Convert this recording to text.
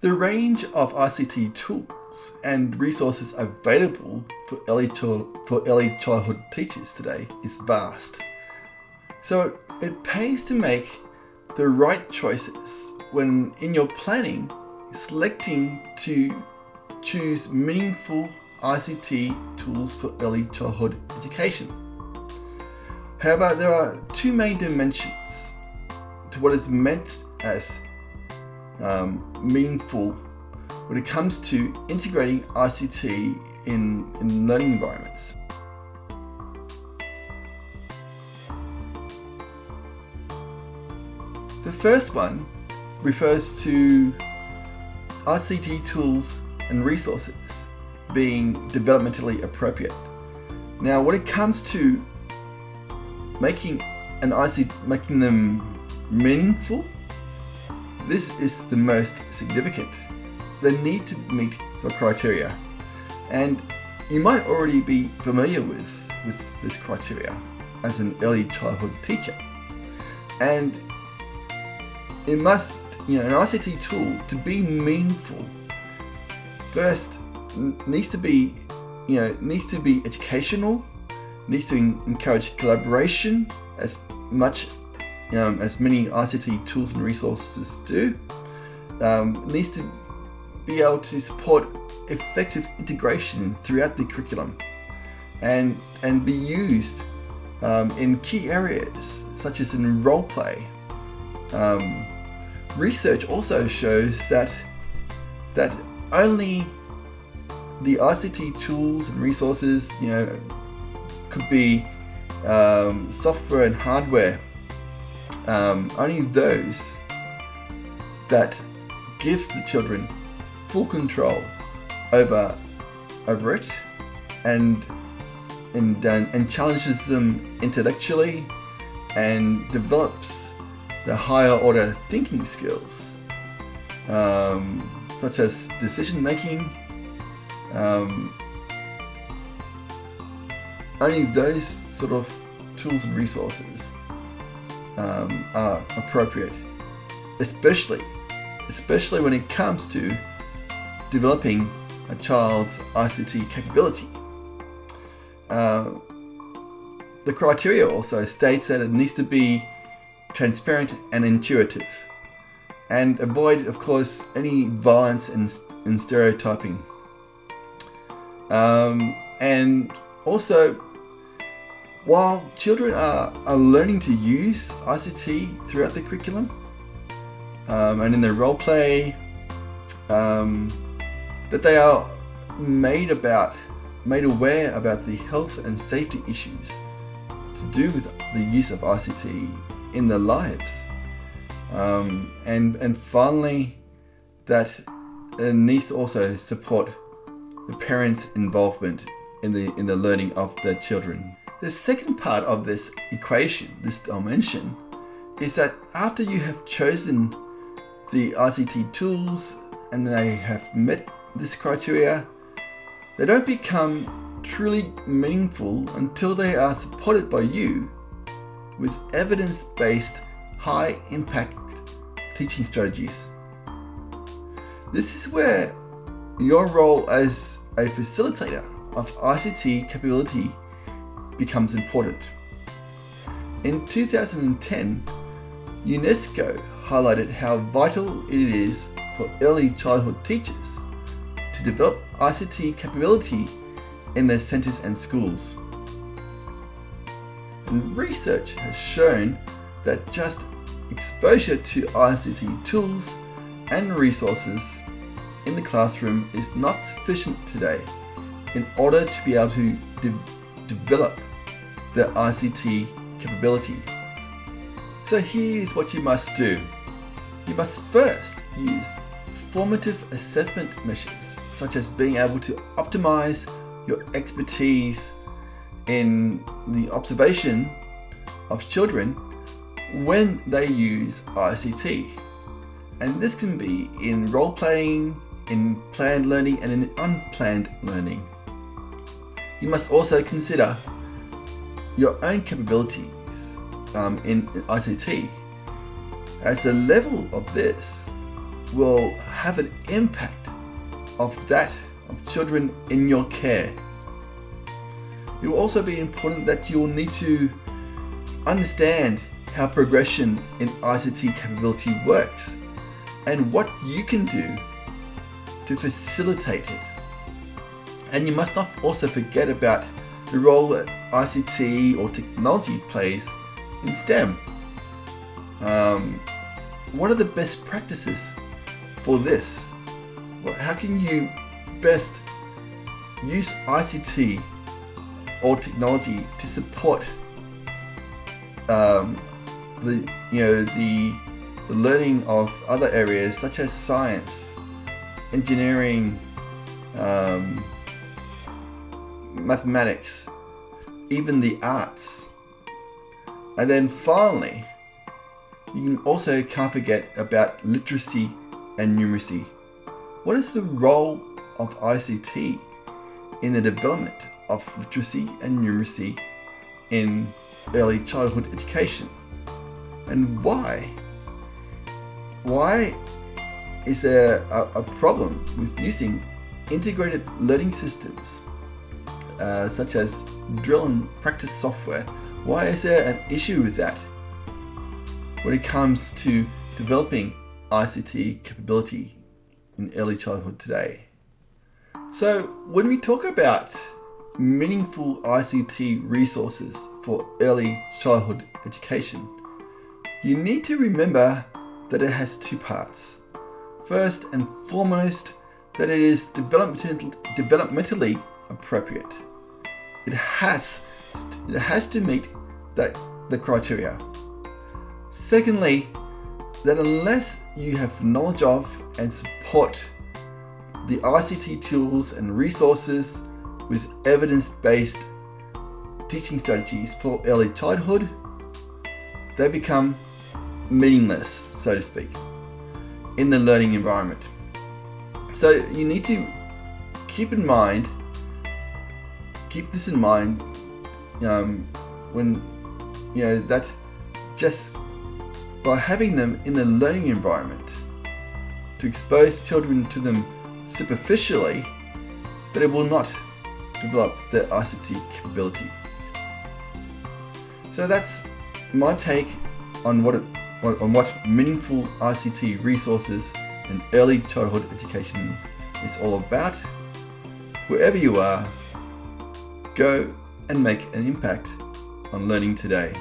The range of ICT tools and resources available for early childhood teachers today is vast. So it pays to make the right choices when in your planning, selecting to choose meaningful ICT tools for early childhood education. However, there are two main dimensions to what is meant as meaningful when it comes to integrating ICT in learning environments. The first one refers to ICT tools and resources being developmentally appropriate. Now, when it comes to making them meaningful, this is the most significant. They need to meet the criteria, and you might already be familiar with this criteria as an early childhood teacher. And it must, an ICT tool to be meaningful, first needs to be educational, needs to encourage collaboration as much as many ICT tools and resources do. Needs to be able to support effective integration throughout the curriculum and be used in key areas such as in role play. Research also shows that only the ICT tools and resources, could be software and hardware, only those that give the children full control over it and challenges them intellectually and develops the higher order thinking skills, such as decision making. Only those sort of tools and resources are appropriate, especially when it comes to developing a child's ICT capability. The criteria also states that it needs to be transparent and intuitive, and avoid, of course, any violence and stereotyping. And also, while children are learning to use ICT throughout the curriculum and in their role play, that they are made aware about the health and safety issues to do with the use of ICT in their lives. And finally, that it needs to also support the parents' involvement in the learning of their children. The second part of this equation, this dimension, is that after you have chosen the ICT tools and they have met this criteria, they don't become truly meaningful until they are supported by you with evidence-based, high-impact teaching strategies. This is where your role as a facilitator of ICT capability becomes important. In 2010, UNESCO highlighted how vital it is for early childhood teachers to develop ICT capability in their centres and schools. And research has shown that just exposure to ICT tools and resources in the classroom is not sufficient today in order to be able to develop the ICT capabilities. So here's what you must do. You must first use formative assessment measures, such as being able to optimize your expertise in the observation of children when they use ICT. And this can be in role playing, in planned learning, and in unplanned learning. You must also consider your own capabilities in ICT, as the level of this will have an impact of children in your care. It will also be important that you'll need to understand how progression in ICT capability works and what you can do to facilitate it. And you must not also forget about the role that ICT or technology plays in STEM. What are the best practices for this? Well, how can you best use ICT or technology to support the learning of other areas such as science, engineering, mathematics, even the arts. And then finally, you also can't forget about literacy and numeracy. What is the role of ICT in the development of literacy and numeracy in early childhood education? And why? Why is there a problem with using integrated learning systems such as drill and practice software? Why is there an issue with that when it comes to developing ICT capability in early childhood today? So when we talk about meaningful ICT resources for early childhood education, you need to remember that it has two parts. First and foremost, that it is developmentally appropriate. It has to meet the criteria. Secondly, that unless you have knowledge of and support the ICT tools and resources with evidence-based teaching strategies for early childhood, they become meaningless, so to speak, in the learning environment. So you need to keep this in mind when that just by having them in the learning environment, to expose children to them superficially, that it will not develop their ICT capabilities. So that's my take on what meaningful ICT resources in early childhood education is all about. Wherever you are, go and make an impact on learning today.